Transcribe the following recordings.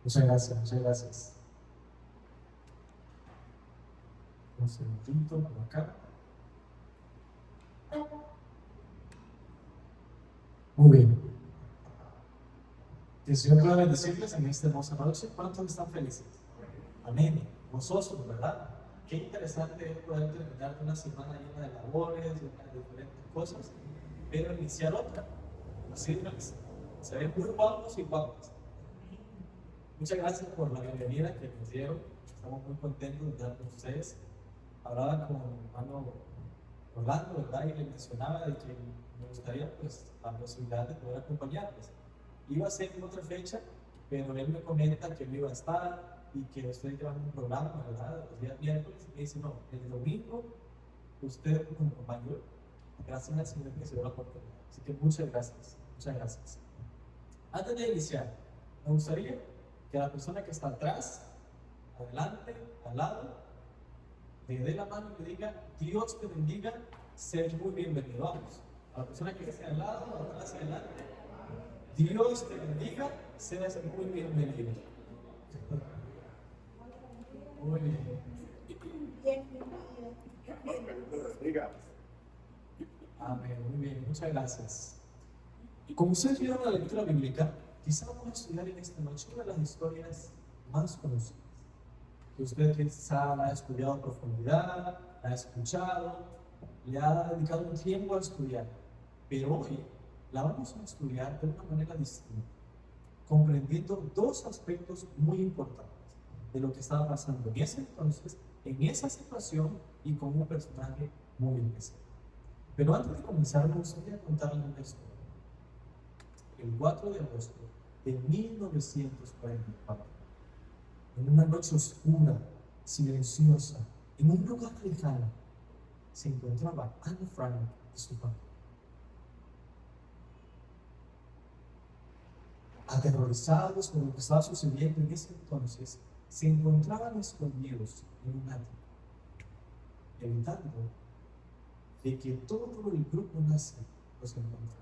Muchas gracias, muchas gracias. Un segundito por acá. Muy bien. Que el Señor pueda bendecirles en esta hermosa noche. ¿Cuántos están felices? Amén. Gozosos, ¿verdad? Qué interesante es poder terminar una semana llena de labores, llena de diferentes cosas, pero iniciar otra. Así es. Se ven muy guapos y guapas. Muchas gracias por la bienvenida que nos dieron. Estamos muy contentos de estar con ustedes. Hablaba con mi hermano Orlando, ¿verdad? Y le mencionaba de que me gustaría pues la posibilidad de poder acompañarles. Iba a ser en otra fecha, pero él me comenta que no iba a estar y que estoy llevando un programa, ¿verdad? Los días miércoles, y me dice, no, el domingo usted me acompañó. Gracias al Señor que se dio la oportunidad. Así que muchas gracias, muchas gracias. Antes de iniciar, me gustaría que la persona que está atrás, adelante, al lado, le dé la mano y le diga, Dios te bendiga, sé muy bienvenido. Vamos. A la persona que esté al lado, atrás y adelante, Dios te bendiga, seas muy bienvenido. Muy bien. Amén, muy bien, muchas gracias. Como ustedes vieron la lectura bíblica, quizá vamos a estudiar en esta noche una de las historias más conocidas, que usted quizá la ha estudiado a profundidad, la ha escuchado, le ha dedicado un tiempo a estudiar, pero hoy la vamos a estudiar de una manera distinta, comprendiendo dos aspectos muy importantes de lo que estaba pasando en ese entonces, en esa situación y con un personaje muy especial. Pero antes de comenzar, me gustaría contarles una historia. El 4 de agosto de 1944, en una noche oscura, silenciosa, en un lugar lejano, se encontraba Anne Frank y su familia. Aterrorizados por lo que estaba sucediendo en ese entonces, se encontraban escondidos en un ático, evitando de que todo el grupo nazi los encontrara.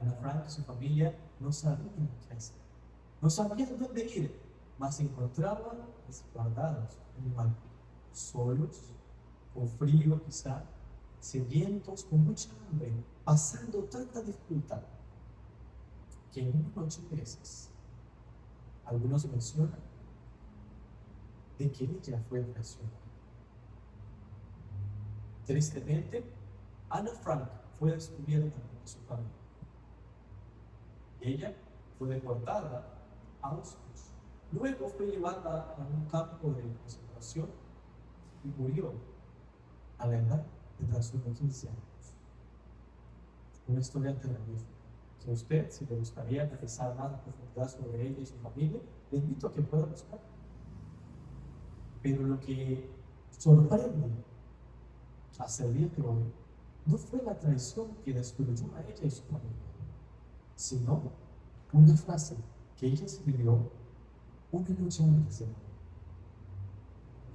Ana Frank y su familia no sabían qué hacer, no sabían dónde ir, mas se encontraban resguardados en un ático, solos, con frío quizá, sedientos, con mucha hambre, pasando tanta dificultad, que en una noche de esas, algunos mencionan de que ella fue traicionada. Tristemente, Ana Frank fue descubierta por su familia. Ella fue deportada a Auschwitz. Luego fue llevada a un campo de concentración y murió a la edad de tan solo 15 años. Una historia terrorífica que a usted, si le gustaría analizar más en profundidad sobre ella y su familia, le invito a que pueda buscar. Pero lo que sorprende hasta el día de hoy no fue la traición que destruyó a ella y su familia, sino una frase que ella escribió una noche antes de morir.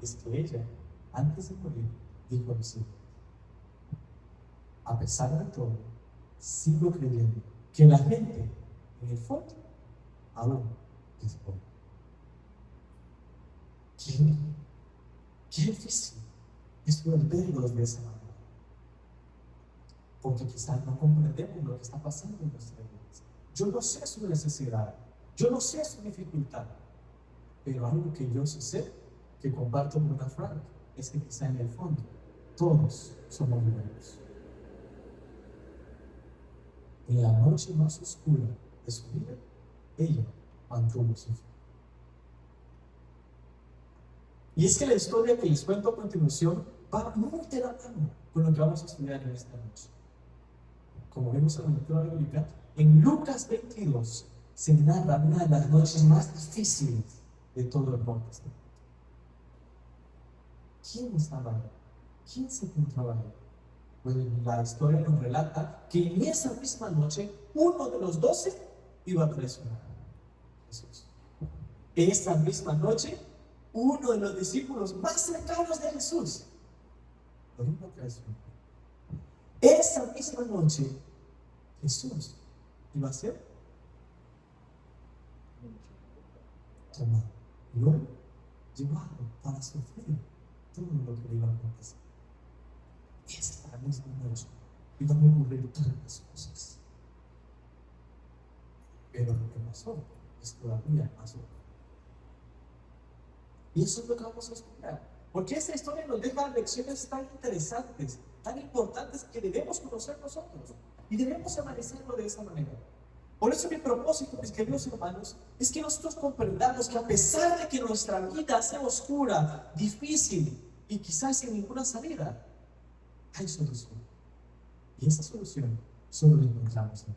Es que ella, antes de morir, dijo lo siguiente: a pesar de todo, sigo creyendo que la gente, en el fondo, aún es buena. Qué difícil es poder verlos de esa manera, porque quizás no comprendemos lo que está pasando en nuestra vida. Yo no sé su necesidad, yo no sé su dificultad, pero algo que yo sí sé, que comparto con Ana Frank, es que quizá en el fondo todos somos buenos. En la noche más oscura de su vida, ella mantuvo su fe. Y es que la historia que les cuento a continuación va muy de la mano con lo que vamos a estudiar en esta noche. Como vemos en la lectura bíblica, en Lucas 22 se narra una de las noches más difíciles de todo el Nuevo Testamento. ¿Quién estaba ahí? ¿Quién se encontraba ahí? Pues la historia nos relata que en esa misma noche uno de los 12 iba a traicionar a Jesús. Esa misma noche, uno de los discípulos más cercanos de Jesús lo iba a traicionar. Esa misma noche, Jesús iba a ser tomado y luego llevado para sufrir todo lo que le iba a acontecer. Esa es la misma noche iban a ocurrir tantas cosas. Pero lo que pasó es todavía más horrible. Y eso es lo que vamos a estudiar. Porque esta historia nos deja lecciones tan interesantes, tan importantes, que debemos conocer nosotros. Y debemos analizarlo de esa manera. Por eso mi propósito, mis queridos hermanos, es que nosotros comprendamos que a pesar de que nuestra vida sea oscura, difícil y quizás sin ninguna salida, hay solución. Y esa solución solo la encontramos en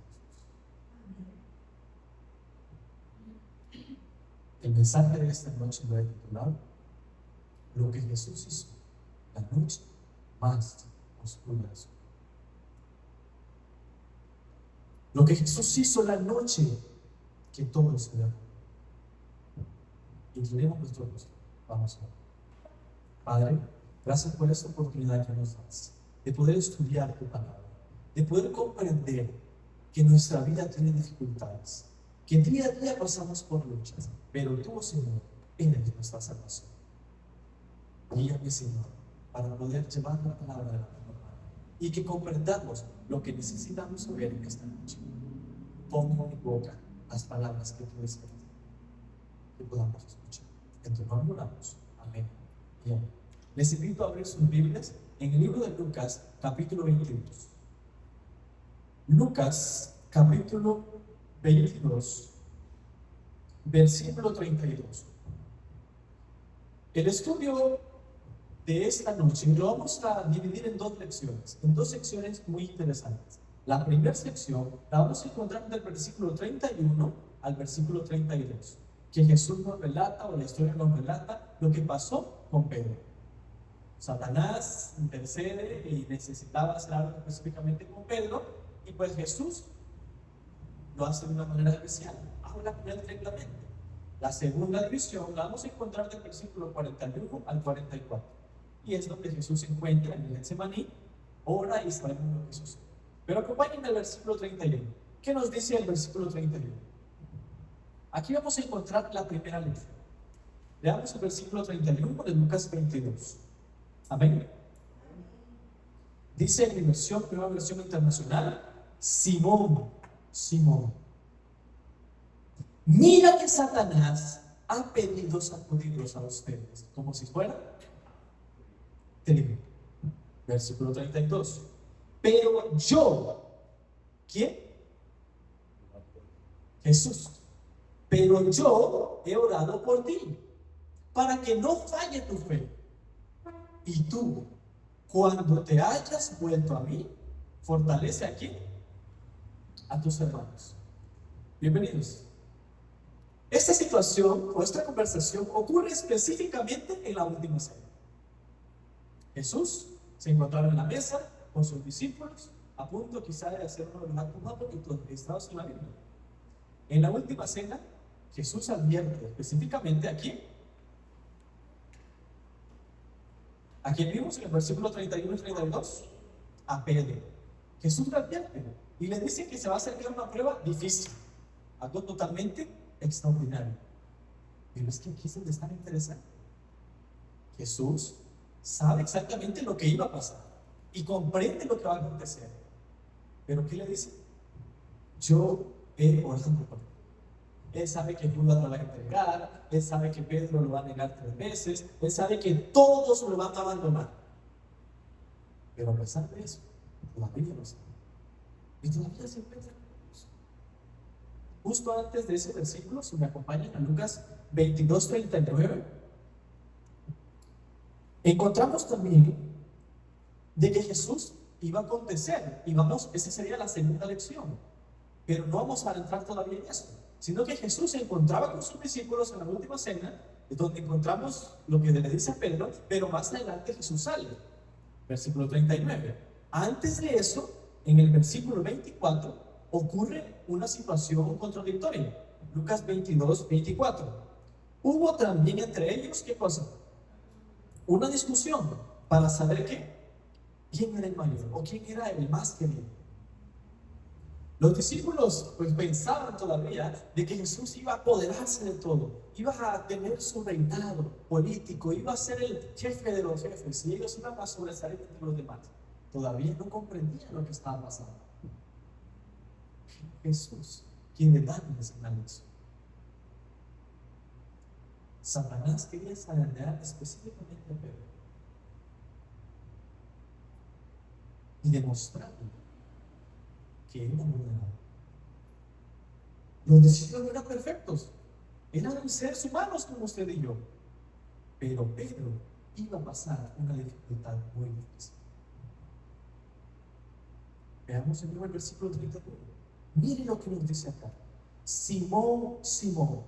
Jesús. El mensaje de esta noche lo he titulado: lo que Jesús hizo la noche más oscura de su vida. Lo que Jesús hizo la noche que todo se derrumbó. Inclinemos nuestros rostros. Vamos a ver. Padre, gracias por esta oportunidad que nos das de poder estudiar tu palabra, de poder comprender que nuestra vida tiene dificultades, que día a día pasamos por luchas, pero tú, Señor, eres nuestra salvación. Guíame, Señor, para poder llevar la palabra de la mejor manera y que comprendamos lo que necesitamos saber en esta noche. Pongo en mi boca las palabras que tú deseas que podamos escuchar. En tu nombre oramos. Amén. Bien. Les invito a abrir sus Biblias en el libro de Lucas, capítulo 22. Lucas, capítulo 22, versículo 32. El estudio de esta noche lo vamos a dividir en dos lecciones, en dos secciones muy interesantes. La primera sección la vamos a encontrar del versículo 31 al versículo 32, que Jesús nos relata, o la historia nos relata, lo que pasó con Pedro. Satanás intercede y necesitaba hacer algo específicamente con Pedro, y pues Jesús lo hace de una manera especial, habla con él directamente. La segunda división la vamos a encontrar del versículo 41 al 44, y es donde Jesús se encuentra en el Getsemaní, ora y sabemos lo que sucede. Pero acompáñenme al versículo 31. ¿Qué nos dice el versículo 31? Aquí vamos a encontrar la primera lección. Leamos el versículo 31 de Lucas 22. Amén. Dice en mi versión, nueva versión internacional: Simón, Simón, mira que Satanás ha pedido sacudirlos a ustedes como si fuera trigo. Versículo 32. Pero yo, ¿quién? Jesús. Pero yo he orado por ti, para que no falle tu fe. Y tú, cuando te hayas vuelto a mí, fortalece a quién? A tus hermanos. Bienvenidos. Esta situación o esta conversación ocurre específicamente en la última cena. Jesús se encontraba en la mesa con sus discípulos, a punto quizá de hacer uno de los actos más bonitos registrados en la Biblia. En la última cena, Jesús advierte específicamente a quién. ¿A quién vimos en el versículo 31 y 32? A Pedro. Jesús le advierte y le dice que se va a acercar una prueba difícil, algo totalmente extraordinario. Pero es que aquí es donde está interesante. Jesús sabe exactamente lo que iba a pasar y comprende lo que va a acontecer. Pero ¿qué le dice? Yo he orado por ti. Él sabe que Judas lo va a entregar, él sabe que Pedro lo va a negar 3 veces, él sabe que todos lo van a abandonar. Pero a pesar de eso, todavía lo sabe. Y todavía se encuentra con Dios. Justo antes de ese versículo, si me acompañan a Lucas 22:39, encontramos también de que Jesús iba a acontecer, y esa sería la segunda lección. Pero no vamos a entrar todavía en eso, sino que Jesús se encontraba con sus discípulos en la última cena, donde encontramos lo que le dice a Pedro, pero más adelante Jesús sale. Versículo 39. Antes de eso, en el versículo 24, ocurre una situación contradictoria. Lucas 22:24. Hubo también entre ellos, ¿qué cosa? Una discusión para saber quién era el mayor o quién era el más querido. Los discípulos pues pensaban todavía de que Jesús iba a apoderarse de todo, iba a tener su reinado político, iba a ser el jefe de los jefes y ellos iban a sobresalir entre los demás. Todavía no comprendían lo que estaba pasando. Jesús quiere darles una lección. Satanás quería zarandear específicamente a Pedro y demostrarle que era vulnerable. Los discípulos no eran perfectos, eran seres humanos como usted y yo, pero Pedro iba a pasar una dificultad muy difícil. Veamos en nuevo el versículo 31. Mire lo que nos dice acá. Simón, Simón.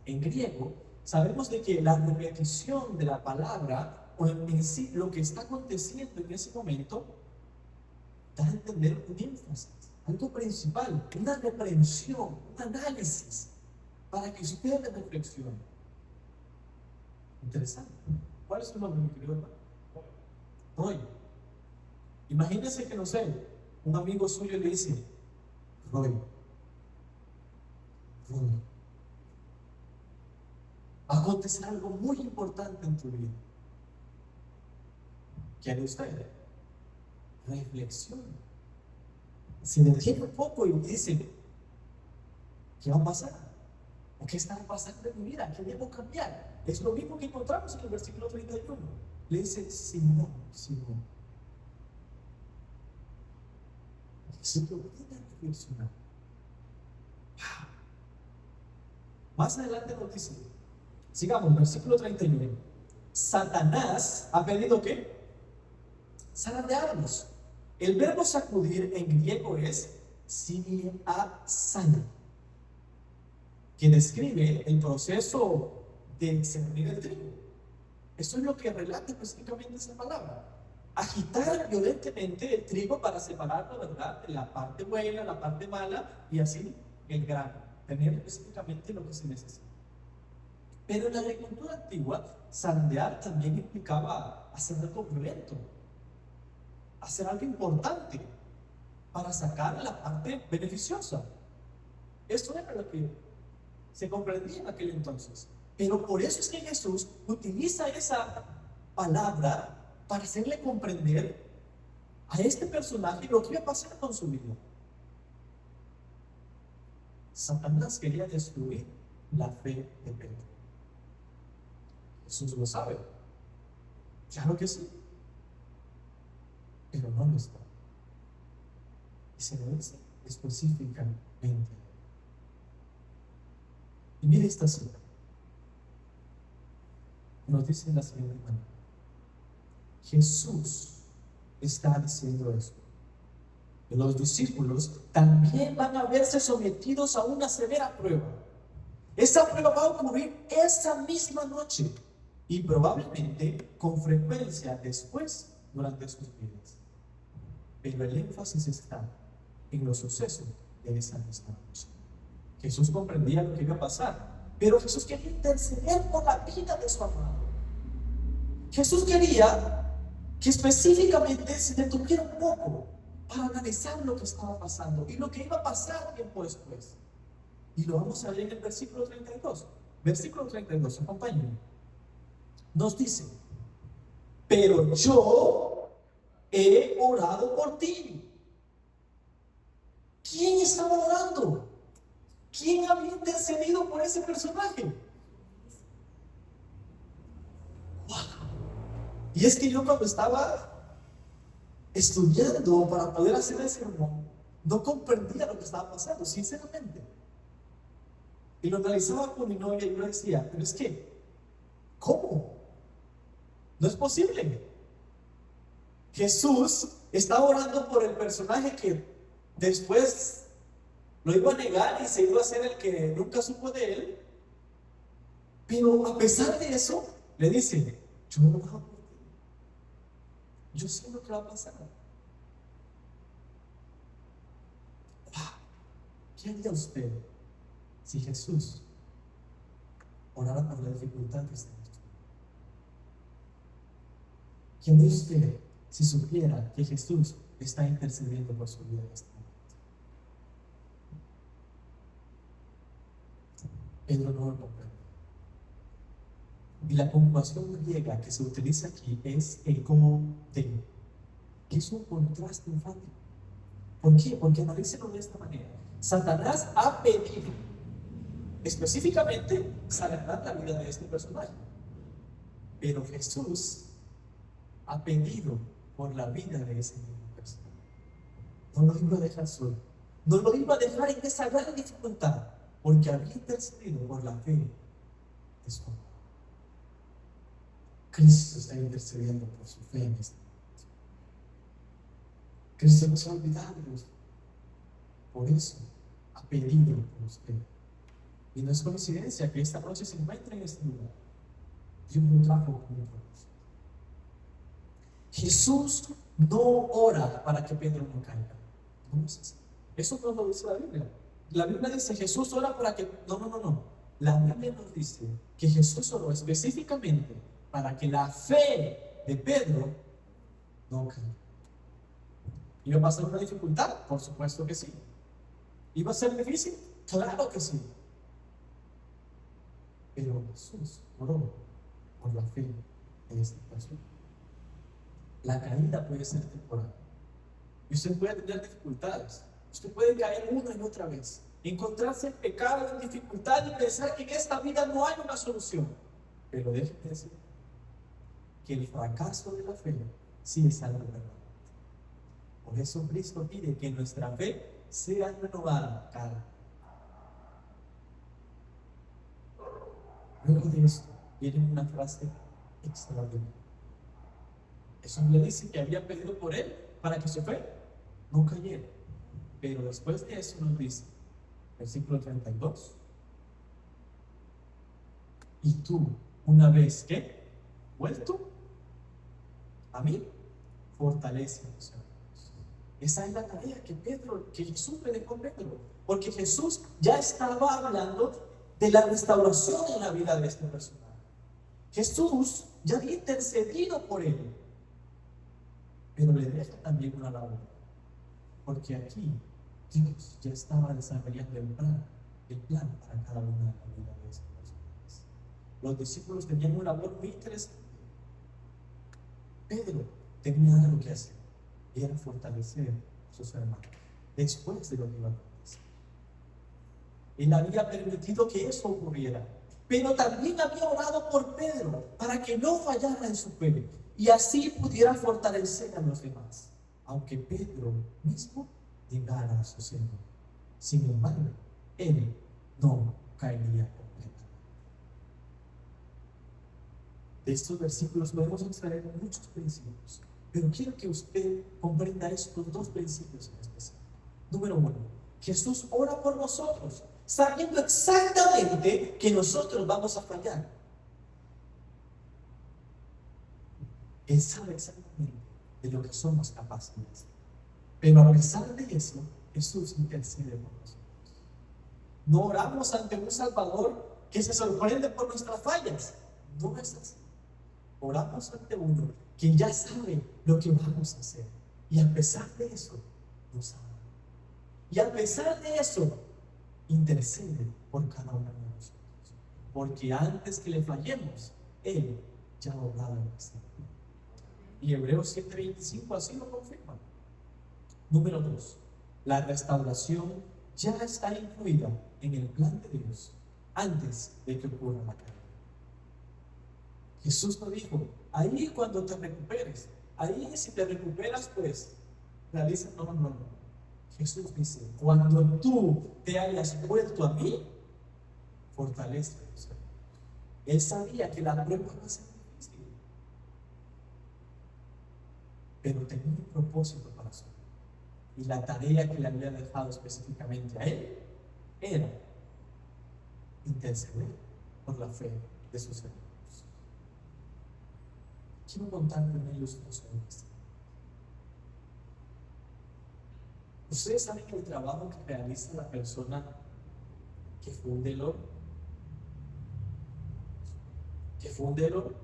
En griego, sabemos de que la repetición de la palabra, o en sí lo que está aconteciendo en ese momento, da a entender un énfasis, algo principal, una reprensión, un análisis, para que usted reflexione. Interesante. ¿Cuál es su nombre, mi querido hermano? Roy. Imagínense que, no sé, un amigo suyo le dice: Roy, va a acontecer algo muy importante en tu vida. ¿Qué hará usted? Reflexiona. Se detiene un poco y dice: ¿qué va a pasar? ¿O qué está pasando en mi vida? ¿Qué debo cambiar? Es lo mismo que encontramos en el versículo 31. Le dice: Simón, Simón. Se te olvida reflexionar. Más adelante nos dice, sigamos, versículo 31. Satanás ha pedido ¿qué? Zarandearnos. El verbo sacudir en griego es siniasana, que describe el proceso de discernir el trigo. Eso es lo que relata específicamente esa palabra. Agitar violentemente el trigo para separarlo, ¿verdad?, de la parte buena, la parte mala, y así el grano, tener específicamente lo que se necesita. Pero en la agricultura antigua, zarandear también implicaba hacer algo violento, hacer algo importante para sacar la parte beneficiosa. Esto era lo que se comprendía en aquel entonces. Pero por eso es que Jesús utiliza esa palabra para hacerle comprender a este personaje lo que iba a pasar con su vida. Satanás quería destruir la fe de Pedro. Jesús lo sabe. Claro que sí. Pero no lo está. Y se lo dice específicamente. Y mire esta cita. Nos dice la siguiente manera. Jesús está diciendo esto. Los discípulos también van a verse sometidos a una severa prueba. Esa prueba va a ocurrir esa misma noche y probablemente con frecuencia después durante sus vidas. Pero el énfasis está en los sucesos de esa misma noche. Jesús comprendía lo que iba a pasar, pero Jesús quería interceder por la vida de su amado. Jesús quería que específicamente se detuviera un poco para analizar lo que estaba pasando y lo que iba a pasar tiempo después. Y lo vamos a ver en el versículo 32. Versículo 32, acompáñenme. Nos dice: pero yo he orado por ti. ¿Quién estaba orando? ¿Quién había intercedido por ese personaje? ¡Wow! Y es que yo, cuando estaba estudiando para poder hacer ese sermón, no comprendía lo que estaba pasando, sinceramente. Y lo analizaba con mi novia y yo decía: pero es que, ¿cómo? No es posible. Jesús estaba orando por el personaje que después lo iba a negar y se iba a hacer el que nunca supo de él. Pero a pesar de eso, le dice: yo me bajo por ti. Yo sé lo que va a pasar. ¿Qué haría usted si Jesús orara por la dificultad que está en esto? ¿Qué haría usted si supiera que Jesús está intercediendo por su vida en este momento? Pedro no lo comprende. Y la conjugación griega que se utiliza aquí es el como de, que es un contraste enfático. ¿Por qué? Porque analícenlo de esta manera. Satanás ha pedido específicamente salvar la vida de este personaje. Pero Jesús ha pedido por la vida de ese mismo personaje. No lo iba a dejar solo. No lo iba a dejar en esa gran dificultad, porque había intercedido por la fe de su amor. Cristo está intercediendo por su fe en este momento. Cristo no se ha olvidado de usted. Por eso ha pedido por usted. Y no es coincidencia que esta noche se encuentre en este lugar. Dios lo trajo con un propósito. Jesús no ora para que Pedro no caiga. No es así. Eso no lo dice la Biblia. La Biblia dice Jesús ora para que... No. La Biblia nos dice que Jesús oró específicamente para que la fe de Pedro no caiga. ¿Iba a pasar una dificultad? Por supuesto que sí. ¿Iba a ser difícil? Claro que sí. Pero Jesús oró por la fe de esta persona. La caída puede ser temporal. Y usted puede tener dificultades. Usted puede caer una y otra vez. Encontrarse en pecado, en dificultad y pensar que en esta vida no hay una solución. Pero déjeme decir que el fracaso de la fe sí es algo verdadero. Por eso Cristo pide que nuestra fe sea renovada cada día. Luego de esto viene una frase extraordinaria. Jesús le dice que había pedido por él para que su fe no cayera. Pero después de eso nos dice, versículo 32, y tú, una vez que vuelto a mí, fortalece a los hermanos. Esa es la tarea que Jesús le dejó a Pedro, porque Jesús ya estaba hablando de la restauración en la vida de este personaje. Jesús ya había intercedido por él, pero le deja también una labor, porque aquí Dios ya estaba desarrollando el plan para cada una de la vida de estas personas. Los discípulos tenían una labor muy interesante. Pedro tenía algo que hacer, y era fortalecer a sus hermanos después de lo que iba a acontecer. Él había permitido que eso ocurriera, pero también había orado por Pedro para que no fallara en su fe y así pudiera fortalecer a los demás, aunque Pedro mismo llegara a su Señor. Sin embargo, él no caería completamente. De estos versículos podemos extraer muchos principios, pero quiero que usted comprenda estos dos principios en especial. Número uno, Jesús ora por nosotros, sabiendo exactamente que nosotros vamos a fallar. Él sabe exactamente de lo que somos capaces de hacer. Pero a pesar de eso, Jesús intercede por nosotros. No oramos ante un Salvador que se sorprende por nuestras fallas. No es así. Oramos ante uno que ya sabe lo que vamos a hacer. Y a pesar de eso, nos ama. Y a pesar de eso, intercede por cada uno de nosotros. Porque antes que le fallemos, Él ya ha obrado en nuestra vida. Y Hebreos 7:25 así lo confirma. Número 2. La restauración ya está incluida en el plan de Dios antes de que ocurra la caída. Jesús nos dijo, ahí cuando te recuperes, ahí si te recuperas, pues, realiza, no. Jesús dice, cuando tú te hayas vuelto a mí, fortalece a tus hermanos. Él sabía que la prueba iba a ser difícil, pero tenía un propósito para su vida. Y la tarea que le había dejado específicamente a él era interceder por la fe de sus hermanos. Quiero contar con ellos dos hombres. ¿Ustedes saben el trabajo que realiza la persona que funde el oro? ¿Que funde el oro?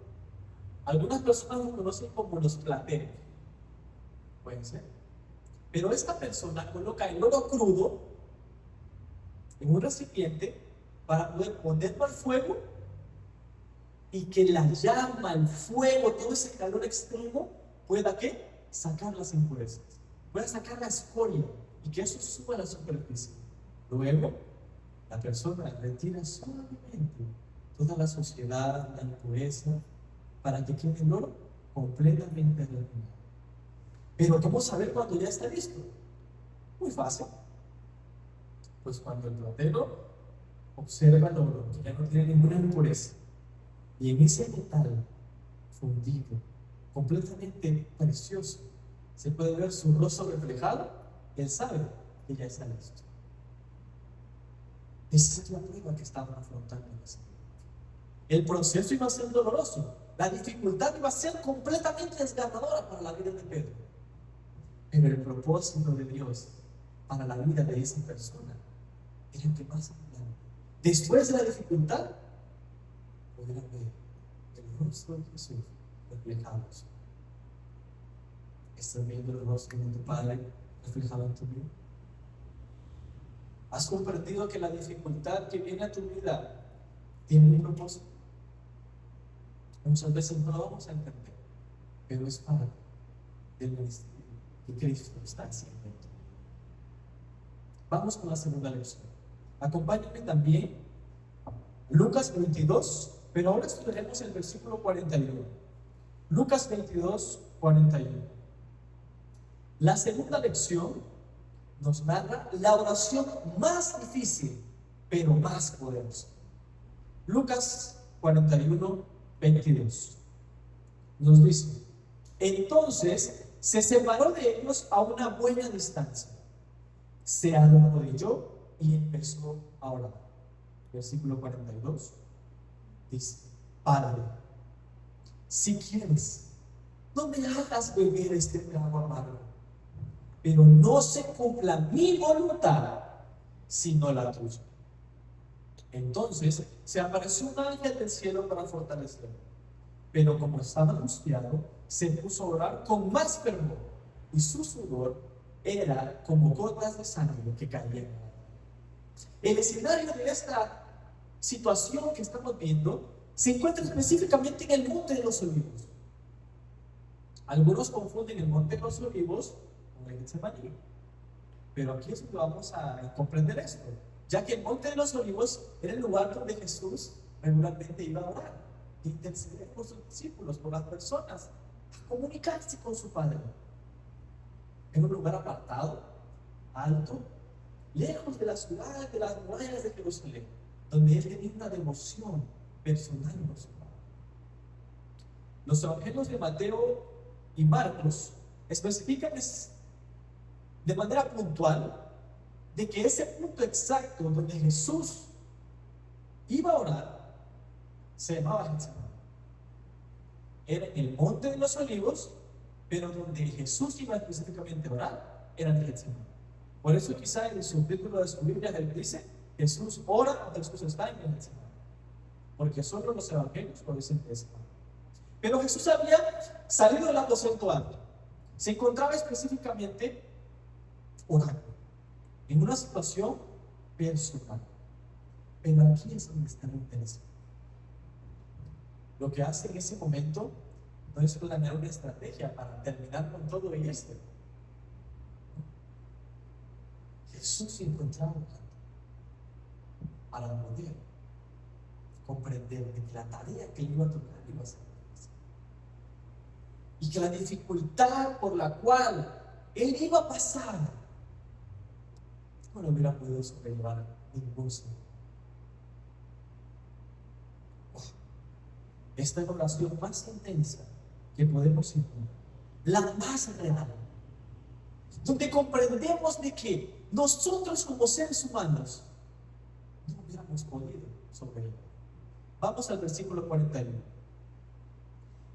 Algunas personas lo conocen como los plateros. Puede ser. Pero esta persona coloca el oro crudo en un recipiente para poder ponerlo al fuego y que la llama, el fuego, todo ese calor extremo pueda ¿qué? Sacar las impurezas, pueda sacar la escoria y que eso suba a la superficie. Luego, la persona retira suavemente toda la suciedad, la impureza, para que quede el oro completamente refinado. Pero ¿cómo saber cuando ya está listo? Muy fácil. Pues cuando el platero observa el oro, que ya no tiene ninguna impureza, y en ese metal fundido, completamente precioso, se puede ver su rostro reflejado, él sabe que ya está listo. Esa es la prueba que estaban afrontando en ese momento. El proceso iba a ser doloroso, la dificultad iba a ser completamente desgarradora para la vida de Pedro. Pero el propósito de Dios para la vida de esa persona era el que más adelante, después de la dificultad, podrán ver el rostro de Jesús reflejado. ¿Estás viendo el rostro de tu Padre reflejado en tu vida? ¿Has comprendido que la dificultad que viene a tu vida tiene un propósito? Muchas veces no lo vamos a entender, pero es parte del ministerio que Cristo está haciendo. Vamos con la segunda lección. Acompáñame también a Lucas 22, pero ahora estudiaremos el versículo 41. Lucas 22, 41. La segunda lección nos narra la oración más difícil, pero más poderosa. Lucas 41, 22. Nos dice: entonces se separó de ellos a una buena distancia, se arrodilló y empezó a orar. Versículo 42 dice: Padre, si quieres, no me hagas beber este trago amargo, pero no se cumpla mi voluntad, sino la tuya. Entonces se apareció un ángel del cielo para fortalecerlo, pero como estaba angustiado, se puso a orar con más fervor, y su sudor era como gotas de sangre que caían. El escenario de esta situación que estamos viendo se encuentra específicamente en el Monte de los Olivos. Algunos confunden el Monte de los Olivos con el Getsemaní, pero aquí es donde vamos a comprender esto, ya que el Monte de los Olivos era el lugar donde Jesús regularmente iba a orar, a interceder por sus discípulos, por las personas, a comunicarse con su Padre. En un lugar apartado, alto, lejos de la ciudad, de las murallas de Jerusalén, donde él tenía una devoción personal por su Padre. Los evangelios de Mateo y Marcos especifican de manera puntual de que ese punto exacto donde Jesús iba a orar se llamaba Getsemaní. Era en el Monte de los Olivos, pero donde Jesús iba específicamente a orar era en el Getsemaní. Por eso quizá en el subtítulo de su Biblia él dice: Jesús ora o Jesús está en el Getsemaní, porque solo los evangelios lo dicen de esa manera. Pero Jesús había salido del aposento alto, se encontraba específicamente orando en una situación personal. Pero aquí es donde está lo interesante. Lo que hace en ese momento no es planear una estrategia para terminar con todo y esto. Jesús se encontraba orando para poder comprender que la tarea que iba a tocar iba a ser difícil, y que la dificultad por la cual él iba a pasar no lo hubiera podido sobrellevar ningún ser. Esta es la oración más intensa que podemos encontrar, la más real, donde comprendemos de que nosotros como seres humanos no hubiéramos podido sobrellevar. Vamos al versículo 41.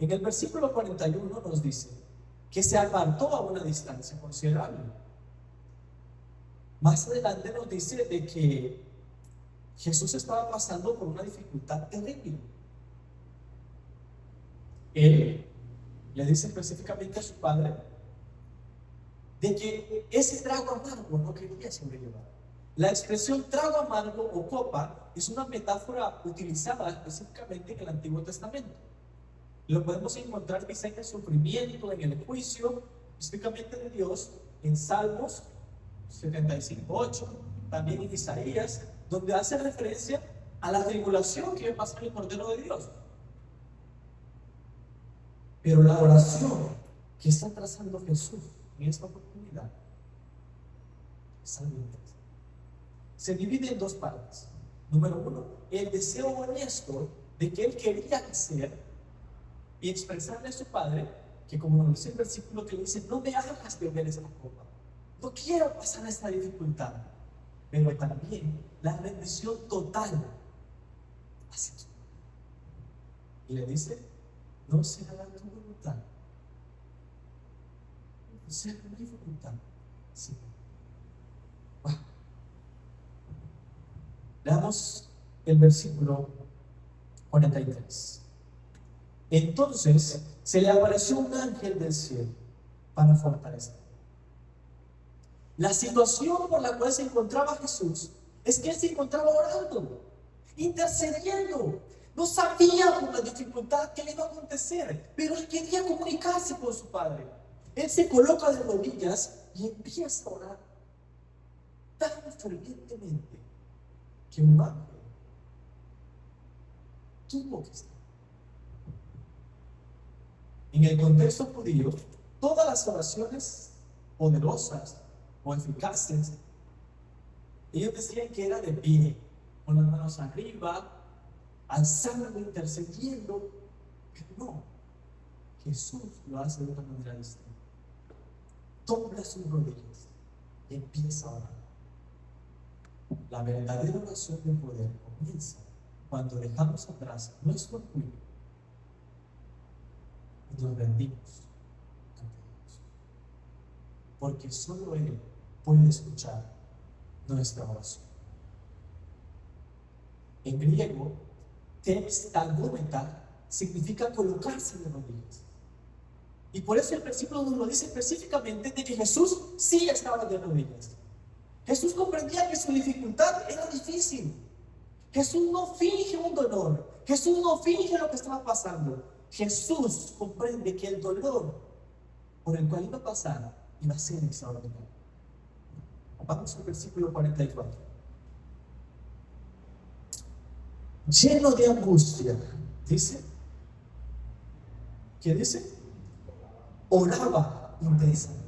En el versículo 41 nos dice que se apartó a una distancia considerable. Más adelante nos dice de que Jesús estaba pasando por una dificultad terrible. Él le dice específicamente a su padre de que ese trago amargo no quería sobrellevar. La expresión trago amargo o copa es una metáfora utilizada específicamente en el Antiguo Testamento. Lo podemos encontrar quizá en el sufrimiento, en el juicio, específicamente de Dios, en Salmos 75:8, también en Isaías, donde hace referencia a la tribulación que va a pasar el Cordero de Dios. Pero la oración que está trazando Jesús en esta oportunidad es algo interesante. Se divide en dos partes. Número uno, el deseo honesto de que él quería hacer y expresarle a su Padre que, como nos dice el versículo que le dice, no me hagas beber esta copa, no quiero pasar esta dificultad, pero también la rendición total hacia su Padre. Y le dice, no se haga tu voluntad, no se haga mi voluntad, sino wow. Veamos el versículo 43. Entonces se le apareció un ángel del cielo para fortalecer. La situación por la cual se encontraba Jesús es que él se encontraba orando, intercediendo. No sabía por la dificultad que le iba a acontecer, pero él quería comunicarse con su Padre. Él se coloca de rodillas y empieza a orar tan fervientemente que un ángel tuvo que estar. En el contexto judío, todas las oraciones poderosas o eficaces, ellos decían que era de pie, con las manos arriba, alzando, intercediendo, pero no, Jesús lo hace de una manera distinta. Dobla sus rodillas y empieza a orar. La verdadera oración de poder comienza cuando dejamos atrás nuestro orgullo y nos rendimos ante Dios, porque solo Él puede escuchar nuestra oración. En griego, textagómeta significa colocarse de rodillas. Y por eso el versículo nos lo dice específicamente de que Jesús sí estaba de rodillas. Jesús comprendía que su dificultad era difícil. Jesús no finge un dolor. Jesús no finge lo que estaba pasando. Jesús comprende que el dolor por el cual iba a pasar iba a ser extraordinario. Vamos al versículo 44. Lleno de angustia, dice. ¿Qué dice? Oraba intensamente.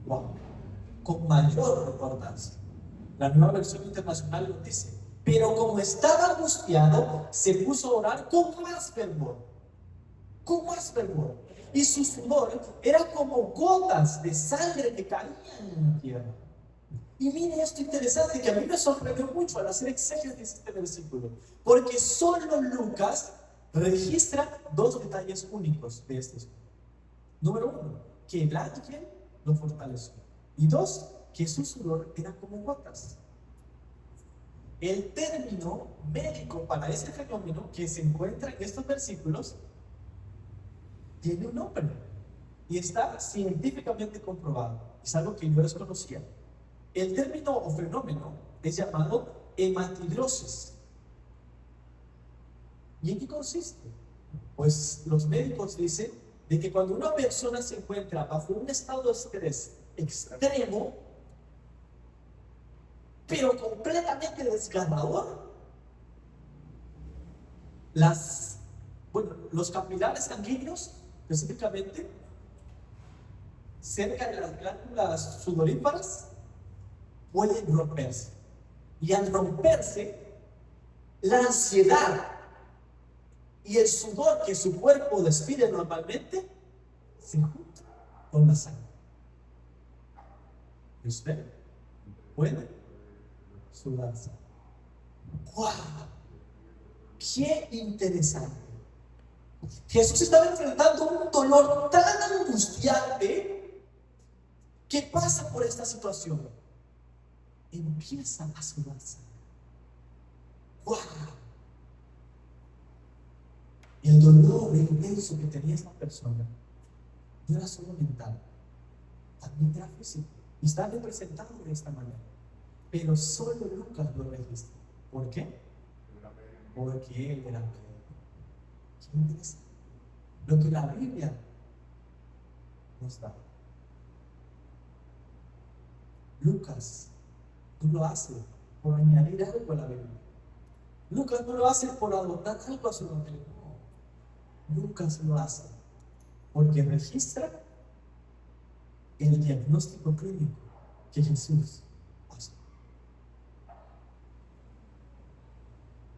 Wow. Con mayor importancia. La nueva versión internacional lo dice. Pero como estaba angustiado, se puso a orar con más fervor. Con más fervor. Y su sudor era como gotas de sangre que caían en la tierra. Y mire esto interesante que a mí me sorprendió mucho al hacer exégesis de este versículo. Porque solo Lucas registra dos detalles únicos de este estudio. Número uno, que el ángel lo fortaleció. Y dos, que su sudor era como gotas. El término médico para ese fenómeno que se encuentra en estos versículos tiene un nombre y está científicamente comprobado. Es algo que yo desconocía. El término o fenómeno es llamado hematidrosis. ¿Y en qué consiste? Pues los médicos dicen de que cuando una persona se encuentra bajo un estado de estrés extremo, pero completamente desgarrador, los capilares sanguíneos, específicamente cerca de las glándulas sudoríparas, pueden romperse. Y al romperse, la ansiedad y el sudor que su cuerpo despide normalmente se juntan con la sangre. ¿Y usted puede sudar sangre? ¡Wow! ¡Qué interesante! Jesús estaba enfrentando un dolor tan angustiante que pasa por esta situación. Empieza a sudar sangre. ¡Wow! El dolor intenso que tenía esta persona no era solo mental, también era físico. Y está representado de esta manera. pero solo Lucas lo registra. ¿Por qué? Porque él era Pedro. ¿Qué interesa? Lo que la Biblia nos da. Lucas no lo hace por añadir algo a la Biblia. Lucas no lo hace por adoptar algo a su evangelio. No. Lucas lo hace porque registra el diagnóstico clínico que Jesús hace.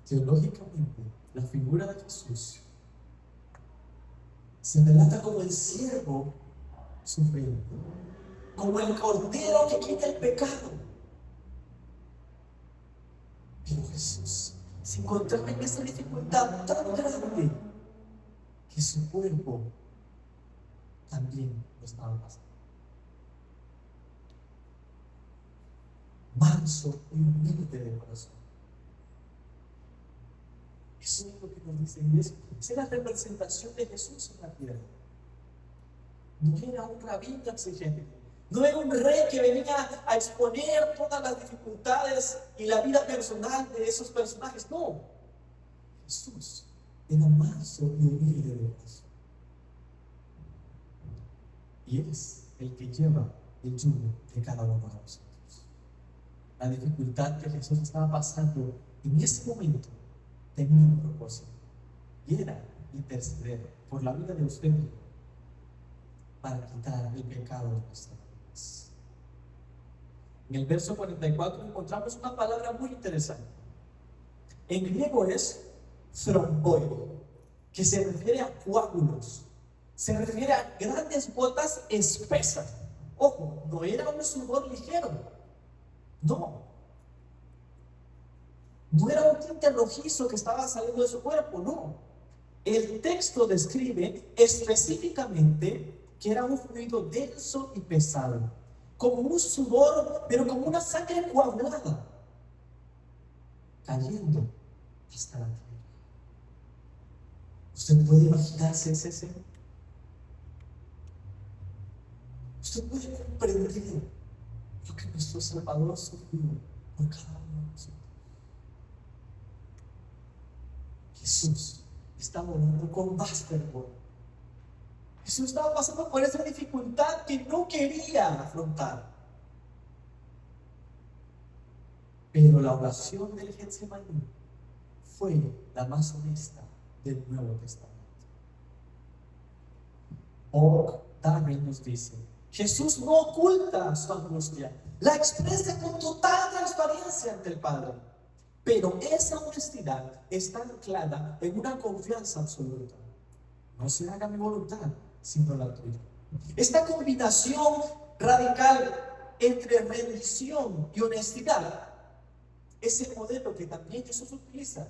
Teológicamente, la figura de Jesús se relata como el siervo sufriendo, como el cordero que quita el pecado. Pero Jesús se encontraba en esa dificultad tan grande que su cuerpo también lo estaba pasando. Manso y humilde de corazón. Eso es lo que nos dice, y esa es la representación de Jesús en la tierra. No era un rabino exigente, no era un rey que venía a exponer todas las dificultades y la vida personal de esos personajes. No, Jesús era manso y humilde de corazón. Y es el que lleva el yugo de cada uno de nosotros. La dificultad que Jesús estaba pasando en ese momento tenía un propósito, y era interceder por la vida de usted para quitar el pecado de nuestras vidas. En el verso 44 encontramos una palabra muy interesante. En griego es thromboi, que se refiere a coágulos, se refiere a grandes gotas espesas. Ojo, no era un sudor ligero, no era un tinte rojizo que estaba saliendo de su cuerpo, no. El texto describe específicamente que era un fluido denso y pesado, como un sudor, pero como una sangre coagulada, cayendo hasta la tierra. ¿Usted puede imaginarse ese escena? ¿Usted puede comprender lo que nuestro Salvador sufrió por cada uno de nosotros? Jesús estaba orando con más fervor. Jesús estaba pasando por esa dificultad que no quería afrontar. Pero la oración del Getsemaní fue la más honesta del Nuevo Testamento. Og Darwin nos dice: Jesús no oculta su angustia, la expresa con total transparencia ante el Padre. Pero esa honestidad está anclada en una confianza absoluta. No se haga mi voluntad, sino la tuya. Esta combinación radical entre rendición y honestidad es el modelo que también Jesús utiliza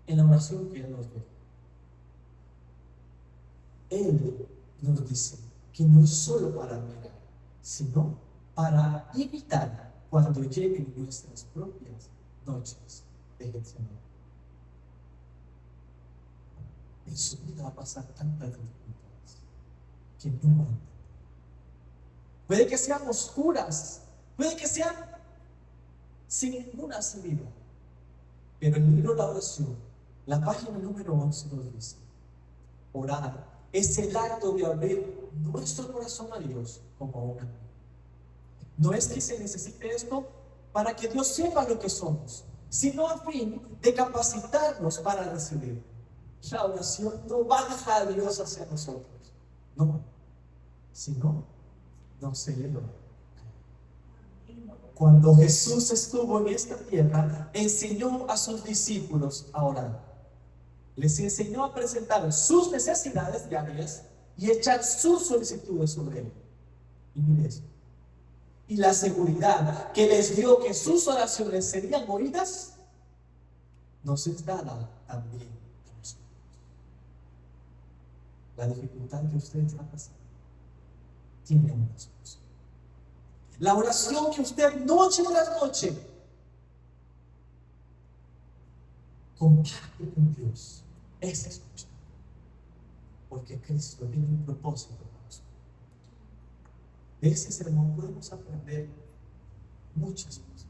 en la oración que Él nos dio. Él nos dice que no es solo para mirar, sino para evitar cuando lleguen nuestras propias noches de Getsemaní. En su vida va a pasar tantas dificultades que no van. Puede que sean oscuras, puede que sean sin ninguna salida, pero en el libro de la oración, la página número 11 nos dice: orar es el acto de abrir nuestro corazón a Dios como una. No es que se necesite esto para que Dios sepa lo que somos, sino a fin de capacitarnos para recibir. La oración no baja a Dios hacia nosotros, no, sino nos eleva. Cuando Jesús estuvo en esta tierra, enseñó a sus discípulos a orar. Les enseñó a presentar sus necesidades diarias y echar sus solicitudes sobre Él. Y mire eso. Y la seguridad que les dio que sus oraciones serían oídas, nos es dada también a nosotros. La dificultad que usted está pasando tiene una solución. La oración que usted noche tras noche comparte con Dios es escuchar, porque Cristo tiene un propósito para nosotros. De ese sermón podemos aprender muchas cosas.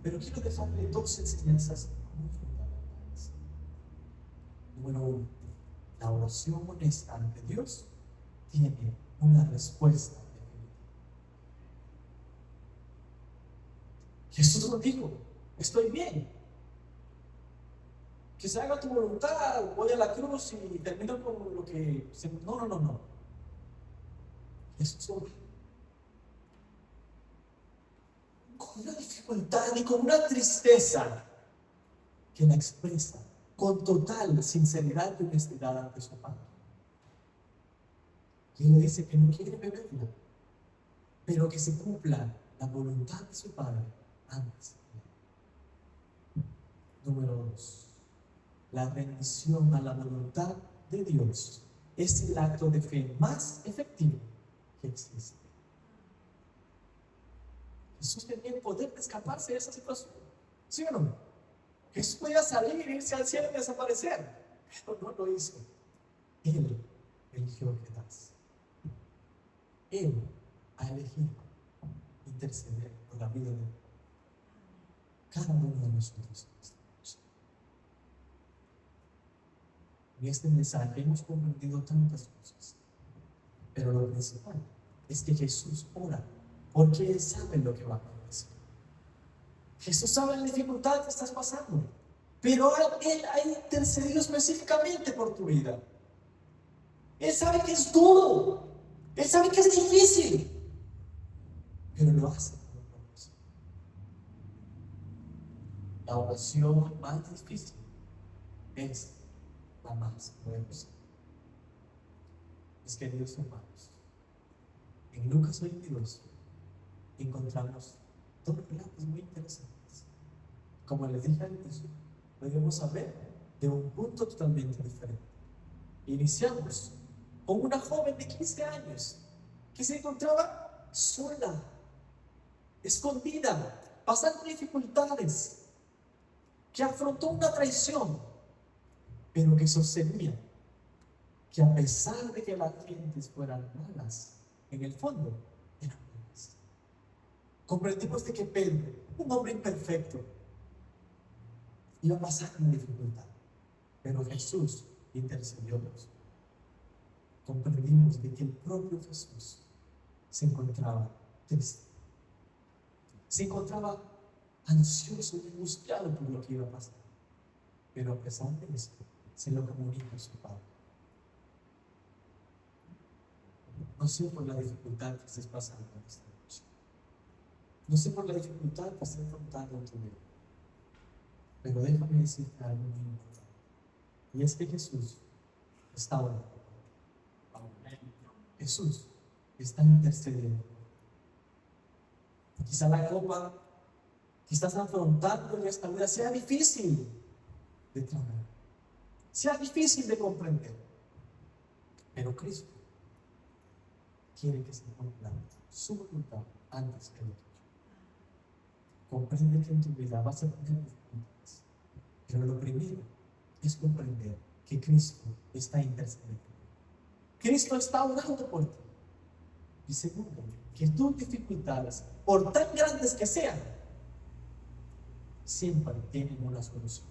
Pero quiero dejarle dos enseñanzas muy fundamentales. Número uno, la oración honesta ante Dios tiene una respuesta definitiva. Jesús nos dijo, estoy bien, que se haga tu voluntad, voy a la cruz y termino con lo que... No. Jesús ora con una dificultad y con una tristeza que la expresa con total sinceridad y honestidad ante su Padre. Y le dice que no quiere beberla, pero que se cumpla la voluntad de su Padre antes. Número 2. La rendición a la voluntad de Dios es el acto de fe más efectivo que existe. Jesús tenía el poder de escaparse de esa situación, ¿sí o no? Jesús podía salir, irse al cielo y desaparecer, pero no lo hizo. Él eligió quedarse. Él ha elegido interceder por la vida de cada uno de nosotros. En este mensaje hemos comprendido tantas cosas, pero lo principal es que Jesús ora porque Él sabe lo que va a acontecer. Jesús sabe la dificultad que estás pasando, pero Él ha intercedido específicamente por tu vida. Él sabe que es duro, Él sabe que es difícil, pero lo hace por un propósito. La oración más difícil es la más poderosa. Mis queridos hermanos, en Lucas 22 encontramos dos relatos muy interesantes. Como les dije antes, podemos saber de un punto totalmente diferente. Iniciamos con una joven de 15 años que se encontraba sola, escondida, pasando dificultades, que afrontó una traición, pero que sostenía que a pesar de que las gentes fueran malas, en el fondo eran buenas. Comprendimos de que Pedro, un hombre imperfecto, iba a pasar una dificultad, pero Jesús intercedió por eso. Comprendimos de que el propio Jesús se encontraba triste, se encontraba ansioso y angustiado por lo que iba a pasar, pero a pesar de eso se lo comunica a su Padre. No sé por la dificultad que estés pasando en esta noche, no sé por la dificultad que estés afrontando en tu vida, pero déjame decirte algo muy importante, y es que Jesús está orando. Jesús está intercediendo. Quizá la copa que estás afrontando en esta vida sea difícil de tragar, sea difícil de comprender, pero Cristo quiere que se cumpla su voluntad antes que lo tuyo. Comprende que en tu vida vas a tener dificultades, pero lo primero es comprender que Cristo está intercediendo. Cristo está orando por ti. Y segundo, que tus dificultades, por tan grandes que sean, siempre tienen una solución.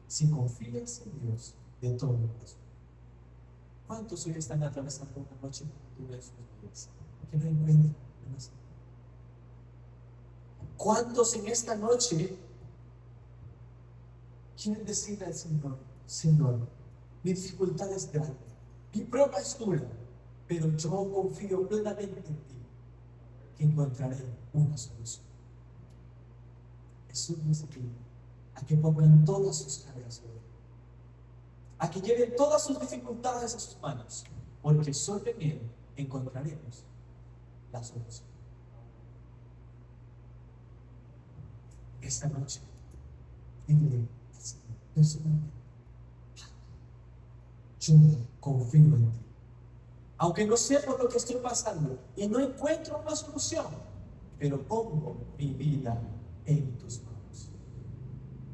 Si confías en Dios de todo corazón. ¿Cuántos hoy están atravesando una noche dura de sus vidas que no encuentran una salida? ¿Cuántos en esta noche quieren decirle al Señor: Señor, mi dificultad es grande, mi prueba es dura, pero yo confío plenamente en ti, que encontraré una solución? Jesús nos invita a que pongan todas sus cargas sobre él, a que lleven todas sus dificultades a sus manos, porque solo en él encontraremos la solución. Esta noche, dile al Señor personalmente: yo confío en ti, aunque no sé por lo que estoy pasando y no encuentro una solución, pero pongo mi vida en tus manos.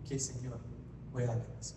Que el Señor pueda bendecir.